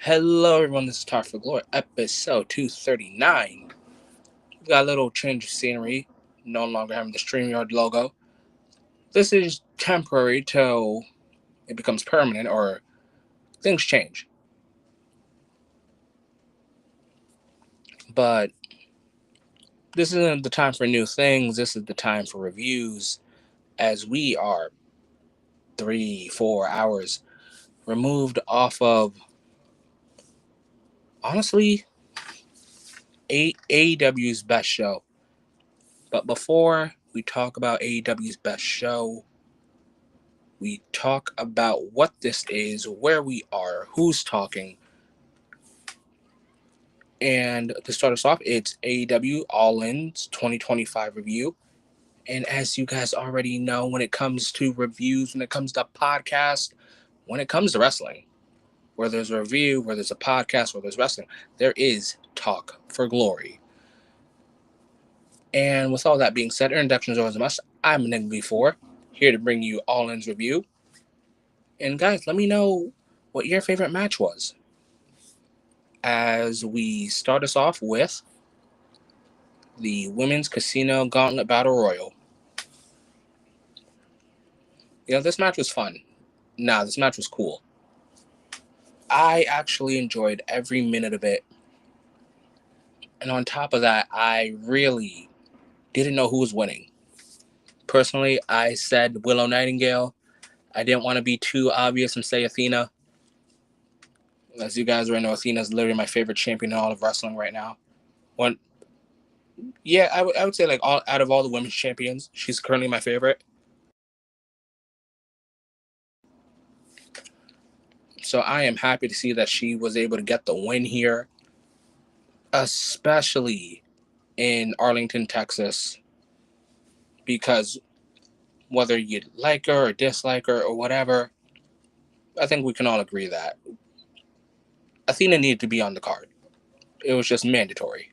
Hello, everyone. This is Talk for Glory, episode 239. We've got a little change of scenery, no longer having the StreamYard logo. This is temporary till it becomes permanent or things change. But this isn't the time for new things. This is the time for reviews, as we are 3-4 hours removed off of, honestly, AEW's best show. But before we talk about AEW's best show, we talk about what this is, where we are, who's talking. And to start us off, it's AEW All In's 2025 review. And as you guys already know, when it comes to reviews, when it comes to podcasts, when it comes to wrestling, where there's a review, where there's a podcast, where there's wrestling, there is talk for glory. And with all that being said, introductions are always a must. I'm Nick B4, here to bring you All In's review. And guys, let me know what your favorite match was, as we start us off with the Women's Casino Gauntlet Battle Royal. This match was fun. This match was cool. I actually enjoyed every minute of it. And on top of that, I really didn't know who was winning. Personally, I said Willow Nightingale. I didn't want to be too obvious and say Athena. As you guys already know, Athena's literally my favorite champion in all of wrestling right now. I would say out of all the women's champions, she's currently my favorite. So I am happy to see that she was able to get the win here, especially in Arlington, Texas, because whether you like her or dislike her or whatever, I think we can all agree that Athena needed to be on the card. It was just mandatory.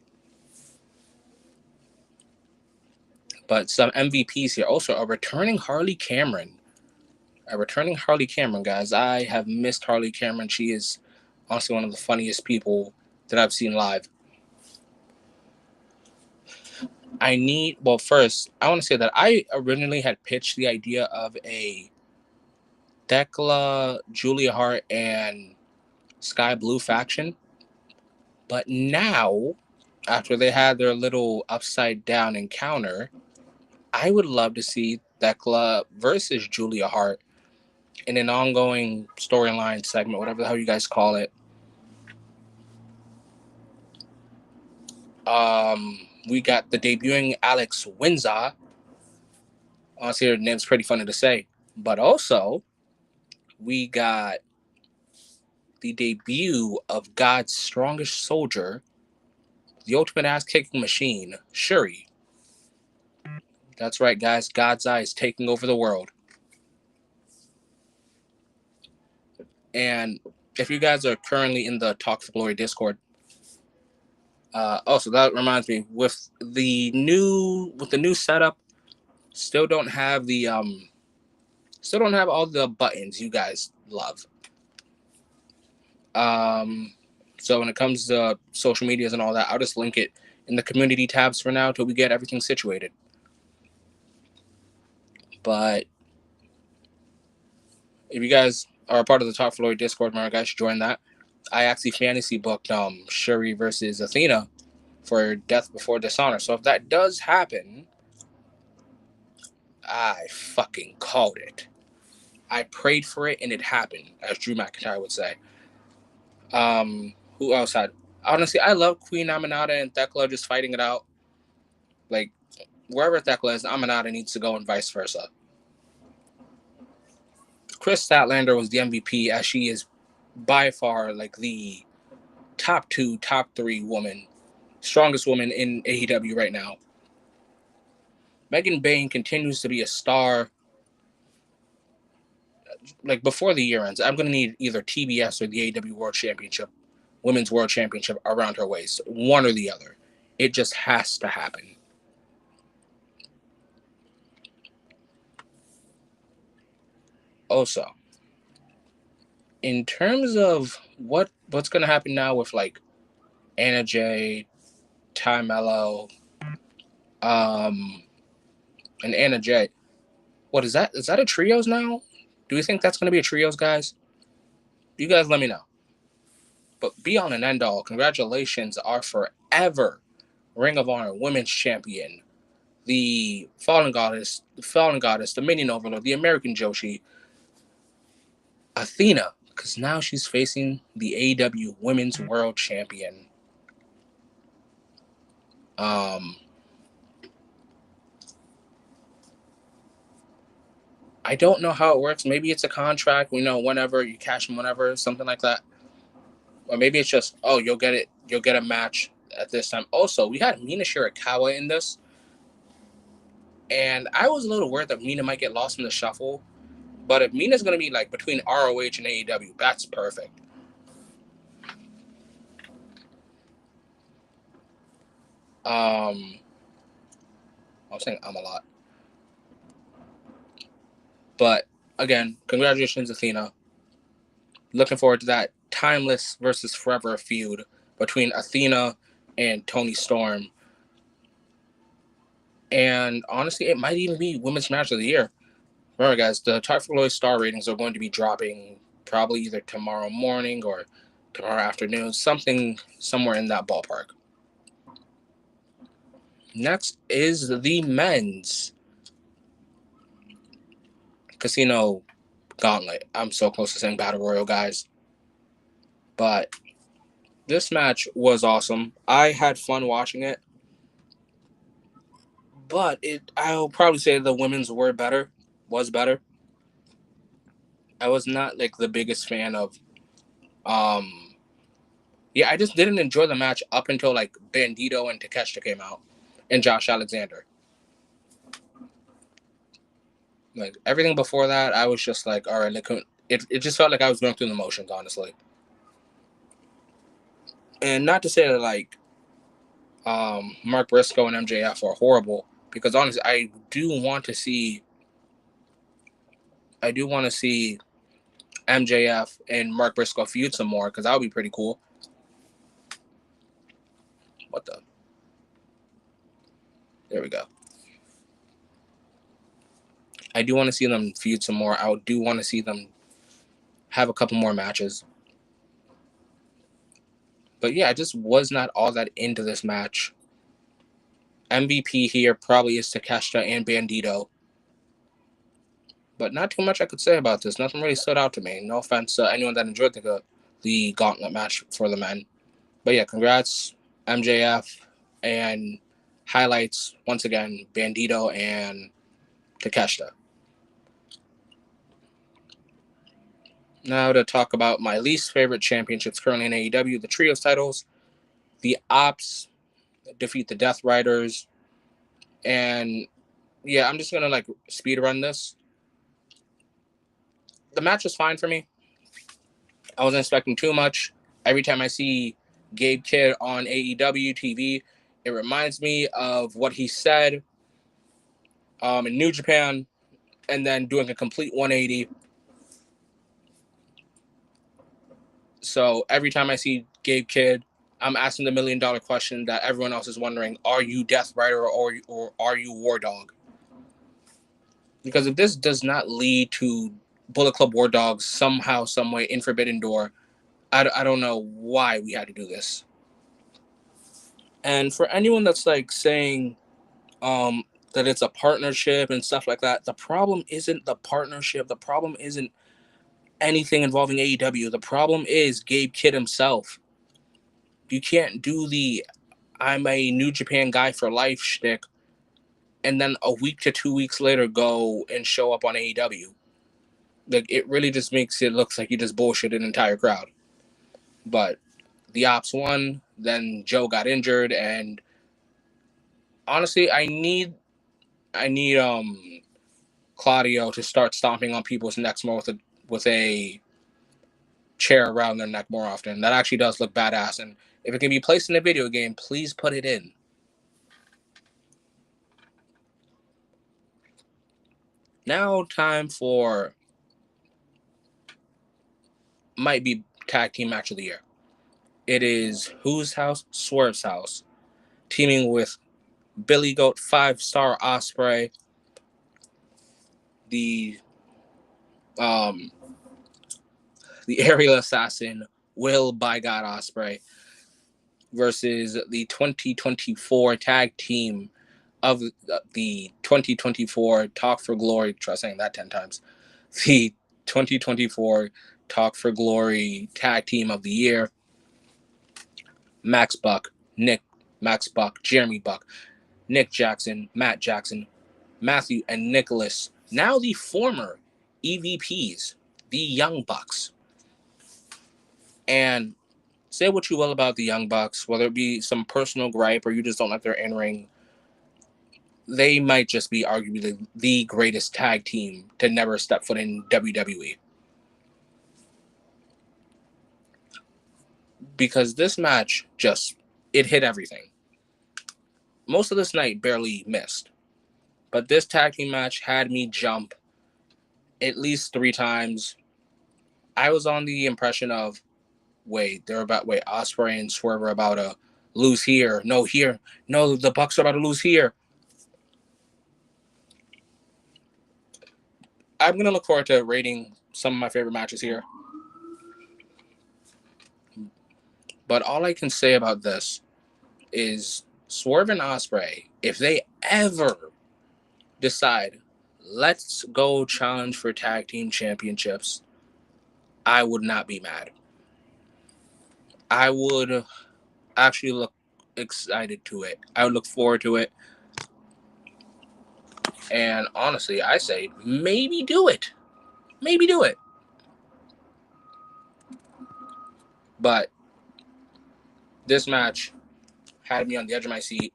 But some MVPs here also are returning Harley Cameron. Guys. I have missed Harley Cameron. She is honestly one of the funniest people that I've seen live. First, I want to say that I originally had pitched the idea of a Thekla, Julia Hart, and Sky Blue faction. But now, after they had their little upside down encounter, I would love to see Thekla versus Julia Hart in an ongoing storyline segment, whatever the hell you guys call it. We got the debuting Alex Windsor. Honestly, her name's pretty funny to say. But also, we got the debut of God's strongest soldier, the ultimate ass-kicking machine, Shuri. That's right, guys. God's Eye is taking over the world. And if you guys are currently in the Talk for Glory Discord, also that reminds me, with the new setup, still don't have all the buttons you guys love. So when it comes to social medias and all that, I'll just link it in the community tabs for now till we get everything situated. But if you guys are a part of the Talk for Glory Discord, remember, guys, should join that. I actually fantasy booked Shuri versus Athena for Death Before Dishonor. So if that does happen, I fucking called it. I prayed for it and it happened, as Drew McIntyre would say. Who else had? Honestly, I love Queen Aminata and Thekla just fighting it out. Like, wherever Thekla is, Aminata needs to go and vice versa. Chris Statlander was the MVP, as she is by far like the top 3 woman, strongest woman in AEW right now. Megan Bayne continues to be a star. Like, before the year ends, I'm going to need either TBS or the AEW World Championship, Women's World Championship around her waist. One or the other. It just has to happen. Also, In terms of what's gonna happen now with like Anna Jay, Ty Mello, um, and Anna Jay. What is that? Is that a trios now? Do we think that's gonna be a trios, guys? You guys let me know. But be on an end all. Congratulations, our forever Ring of Honor Women's Champion, the Fallen Goddess, the Minion Overlord, the American Joshi, Athena, because now she's facing the AEW Women's World Champion. I don't know how it works. Maybe it's a contract. We know whenever you cash them, whenever something like that, or maybe it's just you'll get it. You'll get a match at this time. Also, we had Mina Shirakawa in this, and I was a little worried that Mina might get lost in the shuffle. But if Mina's going to be like between ROH and AEW, that's perfect. I was saying I'm a lot. But again, congratulations, Athena. Looking forward to that timeless versus forever feud between Athena and Toni Storm. And honestly, it might even be Women's Match of the Year. Remember, guys, the Typhoon Lloyd star ratings are going to be dropping probably either tomorrow morning or tomorrow afternoon, somewhere in that ballpark. Next is the men's Casino Gauntlet. I'm so close to saying Battle Royal, guys. But this match was awesome. I had fun watching it. But I'll probably say the women's was better. I was not like the biggest fan of I just didn't enjoy the match up until like Bandito and Takeshita came out and Josh Alexander. Like everything before that, I was just like, all right, it just felt like I was going through the motions, honestly. And not to say that like Mark Briscoe and MJF are horrible, because honestly, I do want to see MJF and Mark Briscoe feud some more, because that would be pretty cool. What the? There we go. I do want to see them feud some more. I do want to see them have a couple more matches. But yeah, I just was not all that into this match. MVP here probably is Takeshita and Bandito. But not too much I could say about this. Nothing really stood out to me. No offense to anyone that enjoyed the gauntlet match for the men. But yeah, congrats, MJF, and highlights, once again, Bandito and Takeshita. Now to talk about my least favorite championships currently in AEW, the Trios titles. The Ops defeat the Death Riders. And yeah, I'm just going to like speed run this. The match was fine for me. I wasn't expecting too much. Every time I see Gabe Kidd on AEW TV, it reminds me of what he said in New Japan, and then doing a complete 180. So every time I see Gabe Kidd, I'm asking the $1 million question that everyone else is wondering: are you Death Rider or are you War Dog? Because if this does not lead to Bullet Club War Dogs somehow, some way in Forbidden Door, I don't know why we had to do this. And for anyone that's like saying that it's a partnership and stuff like that, the problem isn't the partnership. The problem isn't anything involving AEW. The problem is Gabe Kidd himself. You can't do the I'm a New Japan guy for life shtick and then a week to 2 weeks later go and show up on AEW. Like, it really just makes it look like you just bullshit an entire crowd. But the Ops won, then Joe got injured, and honestly, I need Claudio to start stomping on people's necks more with a chair around their neck more often. That actually does look badass, and if it can be placed in a video game, please put it in. Now, time for might be tag team match of the year. It is whose house? Swerve's house, teaming with Billy Goat, 5-star Osprey, the um the aerial assassin Will by God Osprey versus the 2024 tag team of the 2024 Talk for Glory. Try saying that 10 times. The 2024 Talk for Glory tag team of the year. Max Buck, Jeremy Buck, Nick Jackson, Matt Jackson, Matthew, and Nicholas. Now the former EVPs, the Young Bucks. And say what you will about the Young Bucks, whether it be some personal gripe or you just don't like their in-ring, they might just be arguably the greatest tag team to never step foot in WWE. Because this match it hit everything. Most of this night barely missed. But this tag team match had me jump at least 3 times. I was on the impression of, Osprey and Swerve are about to lose here. No, here. No, the Bucks are about to lose here. I'm going to look forward to rating some of my favorite matches here. But all I can say about this is Swerve and Osprey, if they ever decide, let's go challenge for tag team championships, I would not be mad. I would actually look excited to it. I would look forward to it. And honestly, I say maybe do it. Maybe do it. But this match had me on the edge of my seat.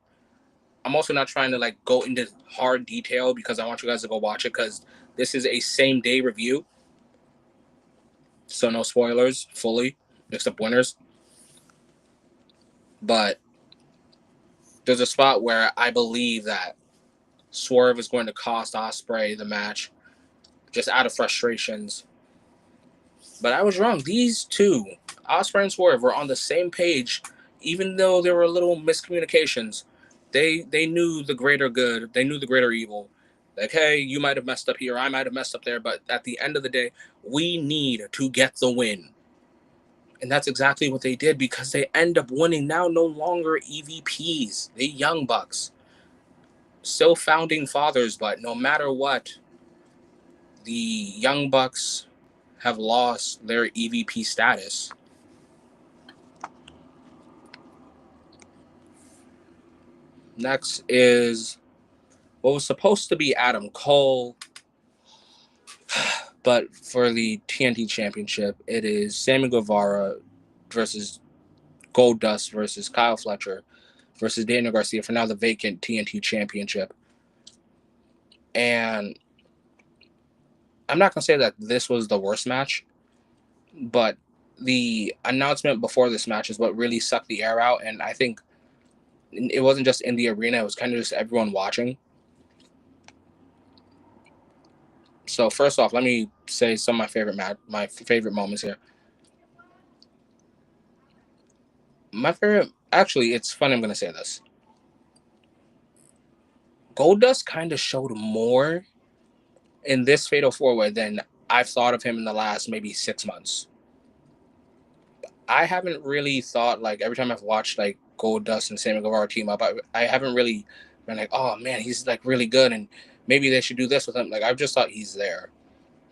I'm also not trying to go into hard detail because I want you guys to go watch it because this is a same day review. So no spoilers fully, except winners. But there's a spot where I believe that Swerve is going to cost Osprey the match just out of frustrations. But I was wrong. These two, Osprey and Swerve, were on the same page, even though there were little miscommunications. They knew the greater good. They knew the greater evil. Like, hey, you might have messed up here. I might have messed up there. But at the end of the day, we need to get the win. And that's exactly what they did because they end up winning. Now no longer EVPs. The Young Bucks. Still founding fathers, but no matter what, the Young Bucks have lost their EVP status. Next is what was supposed to be Adam Cole, but for the TNT Championship, it is Sammy Guevara versus Goldust versus Kyle Fletcher versus Daniel Garcia for now the vacant TNT Championship. And I'm not going to say that this was the worst match, but the announcement before this match is what really sucked the air out. And I think it wasn't just in the arena, it was kind of just everyone watching. So first off, let me say some of my favorite moments here. It's funny I'm going to say this. Goldust kind of showed more in this Fatal 4-Way than I've thought of him in the last maybe 6 months. I haven't really thought, every time I've watched, Goldust and Sammy Guevara team up, I haven't really been like, oh, man, he's, really good, and maybe they should do this with him. I've just thought he's there.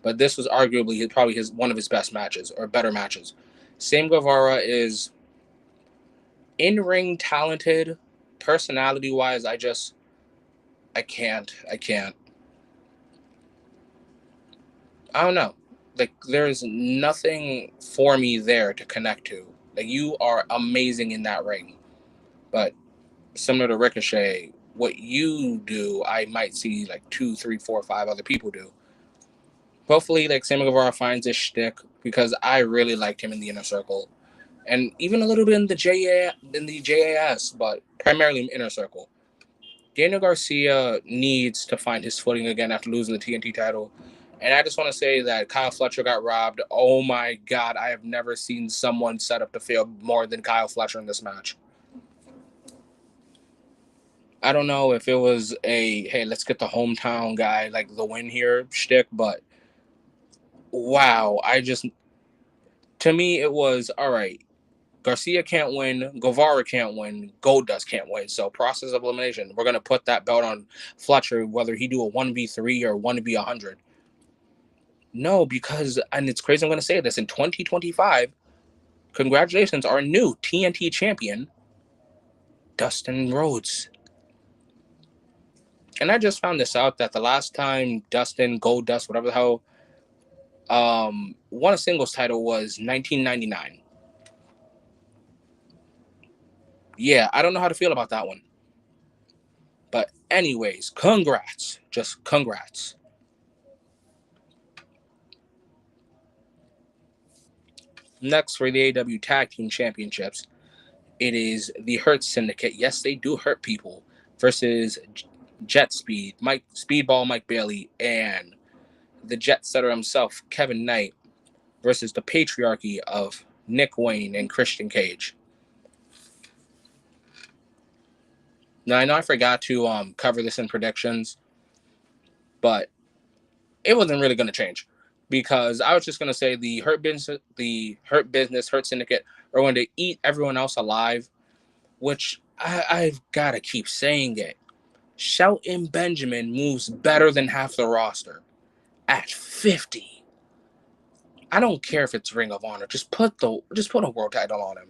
But this was arguably probably one of his best matches, or better matches. Sammy Guevara is in-ring talented, personality-wise, I can't. I don't know. There's nothing for me there to connect to. You are amazing in that ring. But similar to Ricochet, what you do, I might see 2, 3, 4, 5 other people do. Hopefully, Sammy Guevara finds his shtick because I really liked him in the Inner Circle. And even a little bit in the JAS, but primarily in Inner Circle. Daniel Garcia needs to find his footing again after losing the TNT title. And I just want to say that Kyle Fletcher got robbed. Oh my God, I have never seen someone set up to fail more than Kyle Fletcher in this match. I don't know if it was a, hey, let's get the hometown guy, like the win here shtick, but wow, to me, it was, all right, Garcia can't win, Guevara can't win, Goldust can't win. So process of elimination. We're going to put that belt on Fletcher, whether he do a 1v3 or 1v100. No, because, and it's crazy I'm going to say this, in 2025, congratulations, our new TNT champion, Dustin Rhodes. And I just found this out that the last time Dustin, Goldust, whatever the hell, won a singles title was 1999. Yeah, I don't know how to feel about that one. But anyways, congrats. Just congrats. Next for the AEW Tag Team Championships, it is the Hurt Syndicate. Yes, they do hurt people. Versus Jet Speed, Speedball Mike Bailey, and the Jet Setter himself, Kevin Knight, versus the Patriarchy of Nick Wayne and Christian Cage. Now, I know I forgot to cover this in predictions, but it wasn't really going to change because I was just going to say the Hurt Business, Hurt Syndicate are going to eat everyone else alive, which I've got to keep saying it. Shelton Benjamin moves better than half the roster at 50. I don't care if it's Ring of Honor. Just put a world title on him.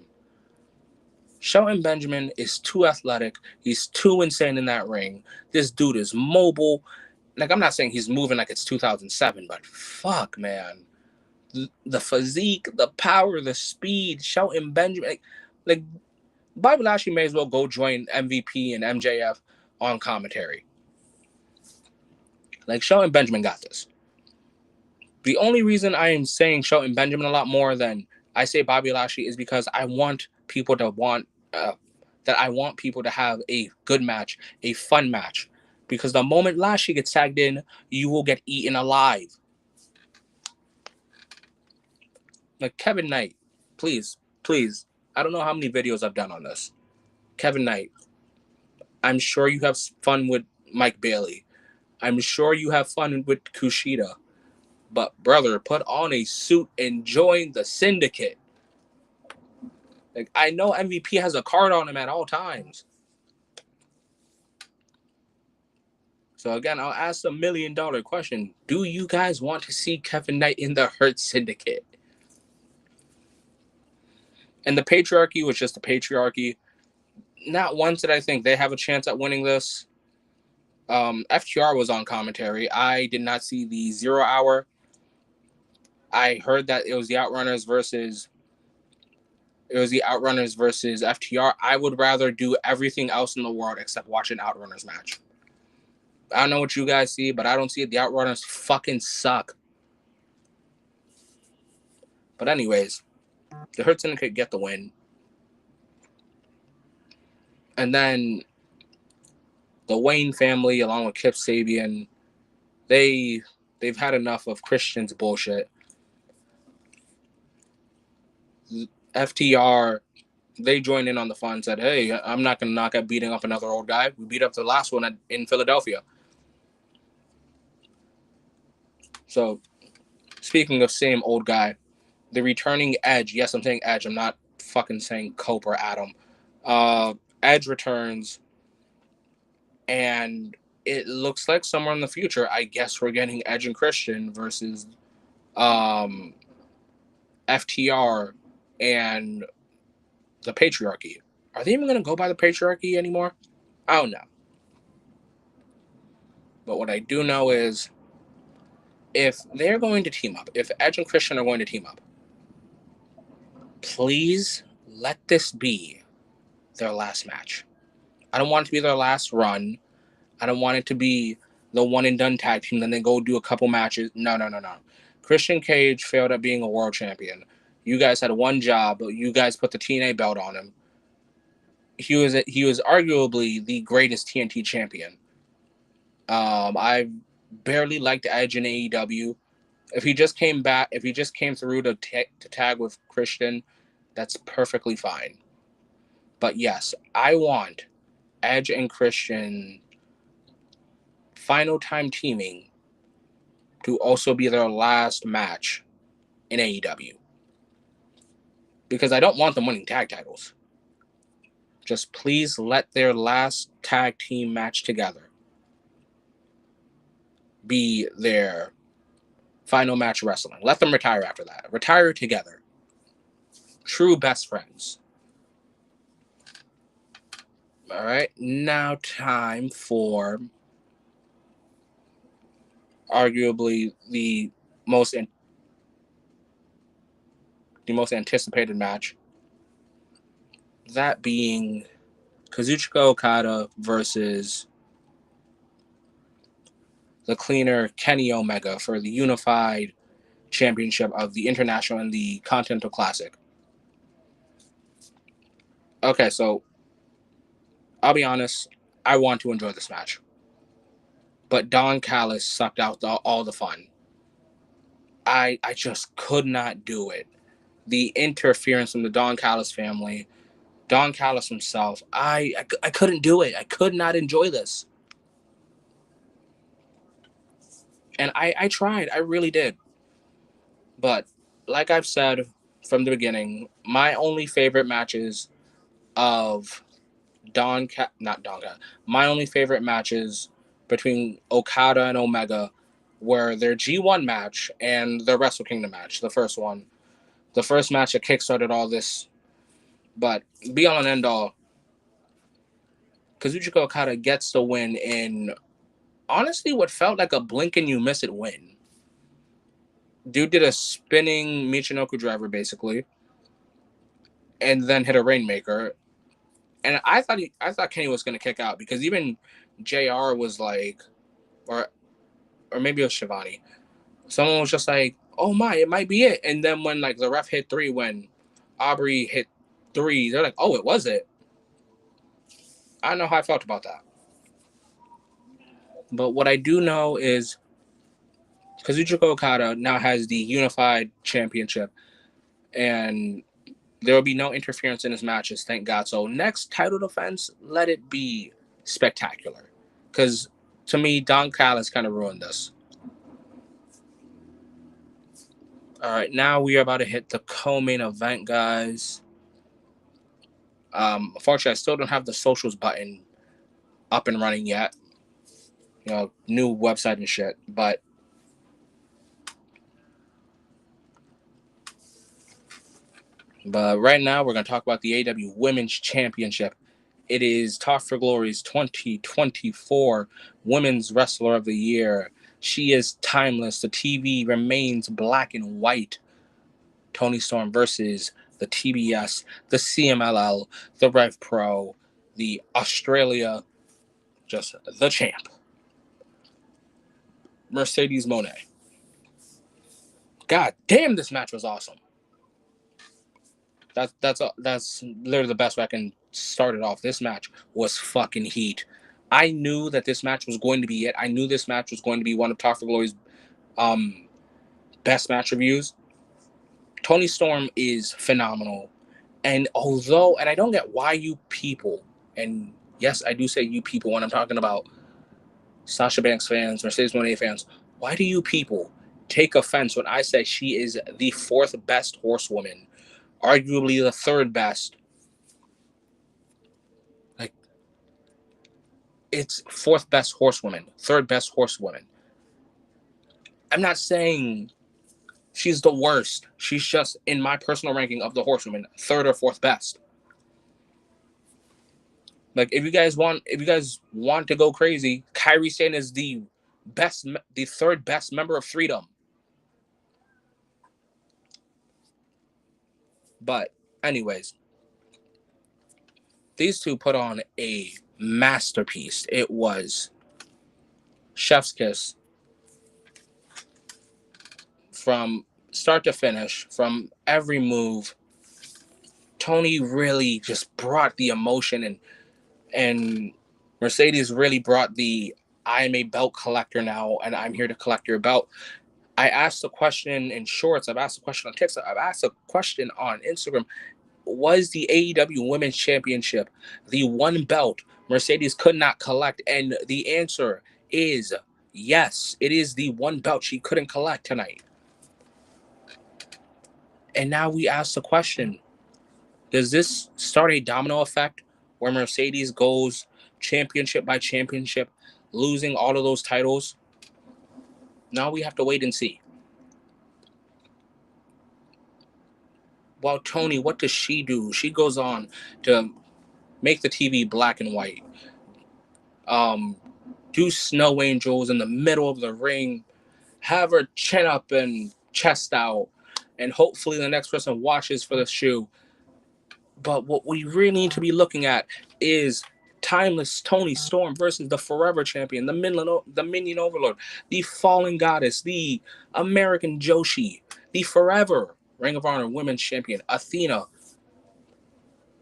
Shelton Benjamin is too athletic. He's too insane in that ring. This dude is mobile. Like, I'm not saying he's moving like it's 2007, but fuck, man. The physique, the power, the speed, Shelton Benjamin. Like Bobby Lashley may as well go join MVP and MJF on commentary. Like, Shelton Benjamin got this. The only reason I am saying Shelton Benjamin a lot more than I say Bobby Lashley is because I want people to have a good match, a fun match. Because the moment Lashley gets tagged in, you will get eaten alive. Like, Kevin Knight, please. I don't know how many videos I've done on this. Kevin Knight, I'm sure you have fun with Mike Bailey. I'm sure you have fun with Kushida. But, brother, put on a suit and join the Syndicate. Like, I know MVP has a card on him at all times. So, again, I'll ask the $1 million question. Do you guys want to see Kevin Knight in the Hurt Syndicate? And the Patriarchy was just the Patriarchy. Not once did I think they have a chance at winning this. FTR was on commentary. I did not see the 0 hour. I heard that it was the Outrunners versus FTR. I would rather do everything else in the world except watch an Outrunners match. I don't know what you guys see, but I don't see it. The Outrunners fucking suck. But anyways, the Hurt Syndicate get the win. And then the Wayne family, along with Kip Sabian, they've had enough of Christian's bullshit. FTR, they joined in on the fun and said, hey, I'm not going to knock out beating up another old guy. We beat up the last one in Philadelphia. So, speaking of same old guy, the returning Edge. Yes, I'm saying Edge. I'm not fucking saying Cope or Adam. Edge returns, and it looks like somewhere in the future, I guess we're getting Edge and Christian versus FTR and the Patriarchy. Are they even going to go by the Patriarchy anymore? I don't know. But what I do know is if they're going to team up, if Edge and Christian are going to team up, please let this be their last match. I don't want it to be their last run. I don't want it to be the one and done tag team, then they go do a couple matches. No. Christian Cage failed at being a world champion. You guys had one job, but you guys put the TNA belt on him. He was arguably the greatest TNT champion. I barely liked Edge in AEW. If he just came back, if he just came through to tag with Christian, that's perfectly fine. But yes, I want Edge and Christian final time teaming to also be their last match in AEW. Because I don't want them winning tag titles. Just please let their last tag team match together be their final match wrestling. Let them retire after that. Retire together. True best friends. All right, now time for arguably the most anticipated match. That being Kazuchika Okada versus the cleaner Kenny Omega for the unified championship of the International and the Continental Classic. Okay, so I'll be honest, I want to enjoy this match. But Don Callis sucked out all the fun. I just could not do it. The interference from the Don Callis family, Don Callis himself, I couldn't do it. I could not enjoy this. And I tried. I really did. But like I've said from the beginning, my only favorite matches of my only favorite matches between Okada and Omega were their G1 match and the Wrestle Kingdom match, the first one. The first match that kickstarted all this. But be all and end all, Kazuchika Okada gets the win in honestly what felt like a blink and you miss it win. Dude did a spinning Michinoku driver basically, and then hit a Rainmaker. And I thought Kenny was gonna kick out because even JR was like, or maybe it was Shivani. Someone was just like, "Oh my, it might be it." And then when like the ref hit 3, when Aubrey hit 3, they're like, "Oh, it was it." I don't know how I felt about that. But what I do know is Kazuchika Okada now has the unified championship, and there will be no interference in his matches, thank God. So next title defense, let it be spectacular. Because to me, Don Callis kind of ruined this. All right, now we are about to hit the co-main event, guys. Unfortunately, I still don't have the socials button up and running yet. New website and shit. But right now, we're going to talk about the AEW Women's Championship. It is Tough for Glory's 2024 Women's Wrestler of the Year. She is timeless. The TV remains black and white. Toni Storm versus the TBS, the CMLL, the Rev Pro, the Australia, just the champ, Mercedes Moné. God damn, this match was awesome. That's literally the best way I can start it off. This match was fucking heat. I knew that this match was going to be it. I knew this match was going to be one of Tough for Glory's best match reviews. Toni Storm is phenomenal. And I don't get why you people, and yes, I do say you people when I'm talking about Sasha Banks fans, Mercedes Moné fans, why do you people take offense when I say she is the 4th best horsewoman, arguably the 3rd best? Like, it's 4th best horsewoman, 3rd best horsewoman. I'm not saying she's the worst. She's just, in my personal ranking of the horsewomen, 3rd or 4th best. Like, if you guys want to go crazy, Kairi Sane is the 3rd best member of Freedom. But anyways, these two put on a masterpiece. It was chef's kiss from start to finish, from every move. Toni really just brought the emotion, and Mercedes really brought the I am a belt collector now, and I'm here to collect your belt. I asked a question in shorts. I've asked a question on TikTok. I've asked a question on Instagram. Was the AEW Women's Championship the one belt Mercedes could not collect? And the answer is yes. It is the one belt she couldn't collect tonight. And now we ask the question, does this start a domino effect where Mercedes goes championship by championship, losing all of those titles? Now we have to wait and see. Well, Tony, what does she do? She goes on to make the TV black and white. Do snow angels in the middle of the ring, have her chin up and chest out, and hopefully the next person watches for the shoe. But what we really need to be looking at is timeless Tony Storm versus the Forever Champion, the Minion Overlord, the Fallen Goddess, the American Joshi, the Forever Ring of Honor Women's Champion, Athena.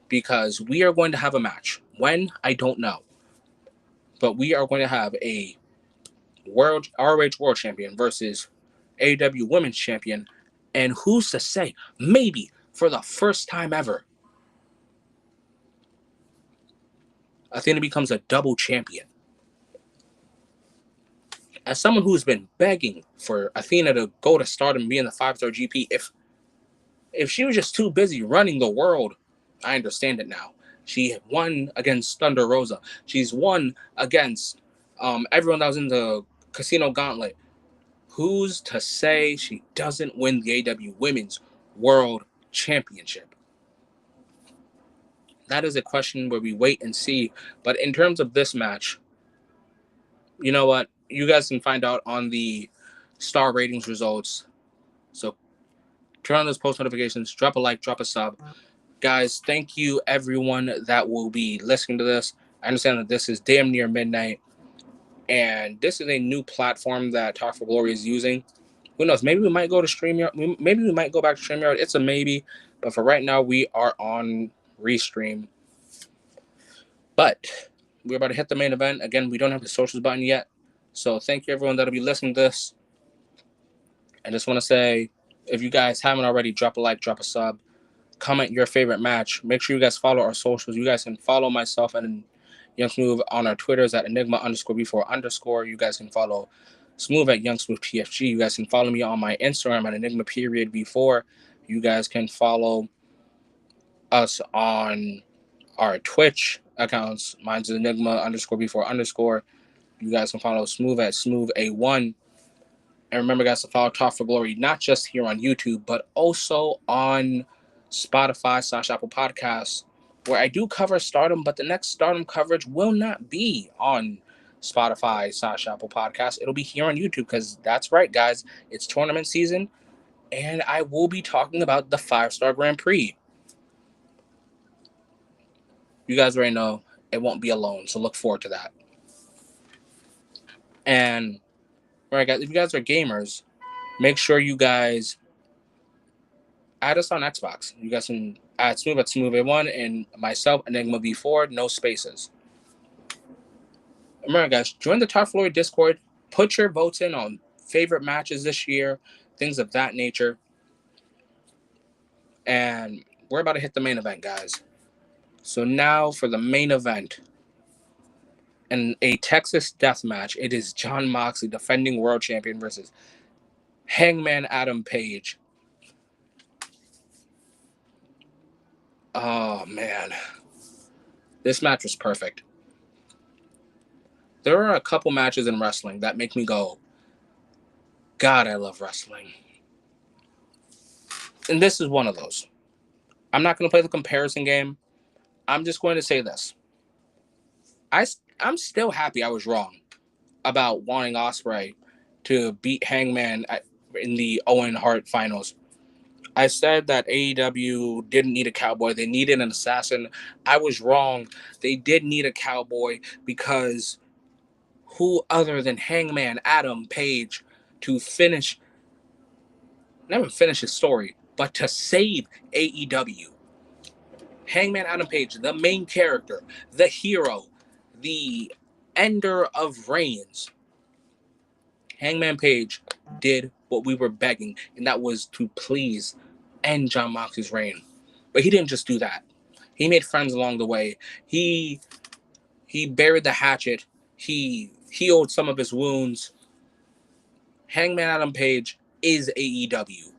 Because we are going to have a match. When? I don't know. But we are going to have a ROH World Champion versus AEW Women's Champion. And who's to say, maybe for the first time ever, Athena becomes a double champion. As someone who's been begging for Athena to go to Stardom and be in the 5-star GP, if she was just too busy running the world, I understand it now. She won against Thunder Rosa. She's won against everyone that was in the Casino Gauntlet. Who's to say she doesn't win the AEW Women's World Championship? That is a question where we wait and see. But in terms of this match, you know what? You guys can find out on the star ratings results. So turn on those post notifications, drop a like, drop a sub. Guys, thank you everyone that will be listening to this. I understand that this is damn near midnight, and this is a new platform that Talk for Glory is using. Who knows? Maybe we might go to StreamYard. Maybe we might go back to StreamYard. It's a maybe, but for right now, we are on Restream. But we're about to hit the main event. Again, we don't have the socials button yet. So thank you everyone that'll be listening to this. I just want to say, if you guys haven't already, drop a like, drop a sub, comment your favorite match. Make sure you guys follow our socials. You guys can follow myself and Young Smoove on our Twitters at Enigma_B4_. You guys can follow Smoove at Young Smoove TFG. You guys can follow me on my Instagram at Enigma_B4. You guys can follow us on our Twitch accounts. Mine's Enigma_B4_. You guys can follow Smoove at Smoove A1. And remember, guys, to follow Talk for Glory, not just here on YouTube, but also on Spotify/Apple Podcasts, where I do cover Stardom, but the next Stardom coverage will not be on Spotify/Apple Podcasts. It'll be here on YouTube, because that's right, guys. It's tournament season, and I will be talking about the 5-star Grand Prix. You guys already know it won't be alone, so look forward to that. And, all right, guys, if you guys are gamers, make sure you guys add us on Xbox. You guys can add Smoove at Smoove A1 and myself, Enigma B4, no spaces. Remember, guys, join the Talk for Glory Discord. Put your votes in on favorite matches this year, things of that nature. And we're about to hit the main event, guys. So now for the main event. In a Texas death match, it is Jon Moxley, defending world champion, versus Hangman Adam Page. Oh, man. This match was perfect. There are a couple matches in wrestling that make me go, God, I love wrestling. And this is one of those. I'm not going to play the comparison game. I'm just going to say this. I'm still happy I was wrong about wanting Ospreay to beat Hangman in the Owen Hart finals. I said that AEW didn't need a cowboy. They needed an assassin. I was wrong. They did need a cowboy, because who other than Hangman Adam Page to never finish his story, but to save AEW. Hangman Adam Page, the main character, the hero, the ender of reigns. Hangman Page did what we were begging, and that was to please end Jon Moxley's reign. But he didn't just do that. He made friends along the way. He buried the hatchet. He healed some of his wounds. Hangman Adam Page is AEW.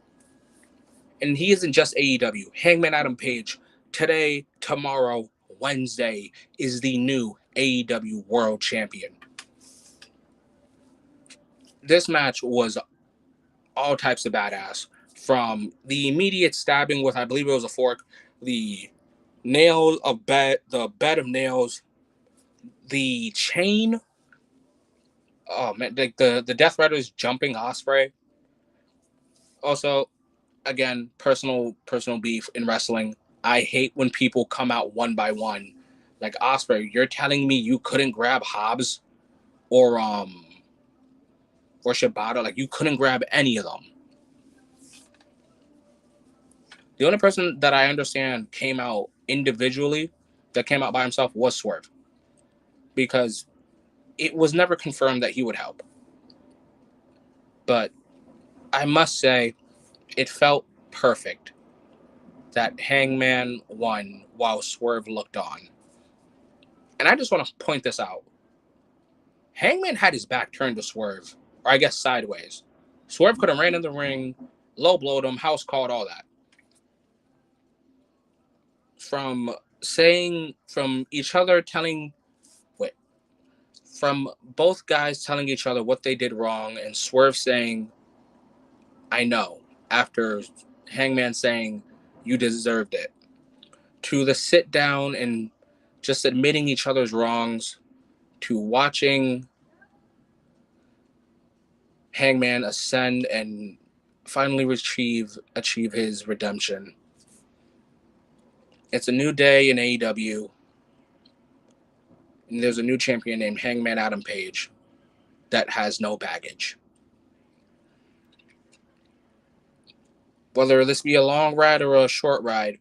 And he isn't just AEW. Hangman Adam Page, today, tomorrow, Wednesday, is the new AEW World Champion. This match was all types of badass. From the immediate stabbing with, I believe it was a fork, the the bed of nails, the chain. Oh man, like the Death Riders jumping Osprey. Also, again, personal beef in wrestling. I hate when people come out one by one. Like Osprey, you're telling me you couldn't grab Hobbs or Shibata? Like you couldn't grab any of them. The only person that I understand came out individually, that came out by himself, was Swerve. Because it was never confirmed that he would help. But I must say, it felt perfect that Hangman won while Swerve looked on. And I just want to point this out. Hangman had his back turned to Swerve, or I guess sideways. Swerve could have ran in the ring, low blowed him, house called, all that. From both guys telling each other what they did wrong, and Swerve saying, I know, after Hangman saying, you deserved it, to the sit down and just admitting each other's wrongs, to watching Hangman ascend and finally achieve his redemption. It's a new day in AEW, and there's a new champion named Hangman Adam Page that has no baggage. Whether this be a long ride or a short ride,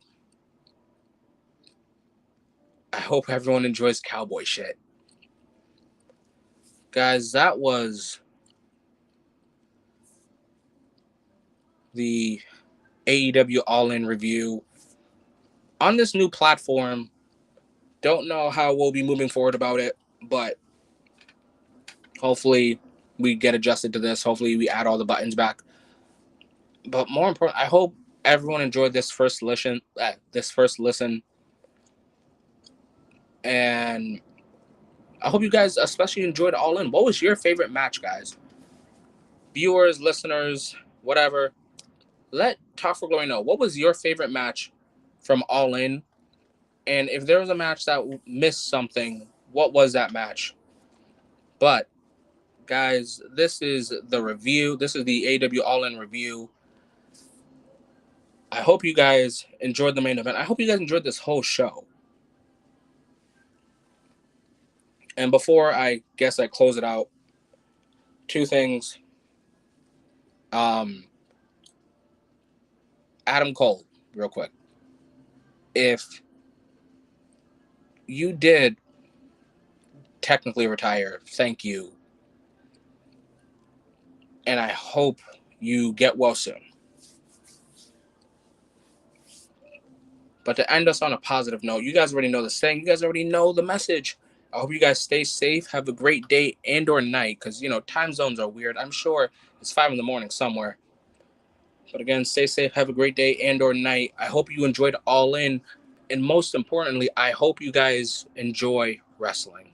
I hope everyone enjoys cowboy shit. Guys, that was the AEW All-In review. On this new platform, don't know how we'll be moving forward about it, but hopefully we get adjusted to this. Hopefully we add all the buttons back. But more important, I hope everyone enjoyed this first listen. And I hope you guys especially enjoyed All In. What was your favorite match, guys? Viewers, listeners, whatever. Let Talk for Glory know. What was your favorite match from All In? And if there was a match that missed something, what was that match? But, guys, this is the review. This is the AEW All In review. I hope you guys enjoyed the main event. I hope you guys enjoyed this whole show. And before I close it out, two things. Adam Cole, real quick. If you did technically retire, thank you. And I hope you get well soon. But to end us on a positive note, you guys already know the saying. You guys already know the message. I hope you guys stay safe. Have a great day and or night. Because, time zones are weird. I'm sure it's 5 a.m. somewhere. But again, stay safe. Have a great day and or night. I hope you enjoyed All In. And most importantly, I hope you guys enjoy wrestling.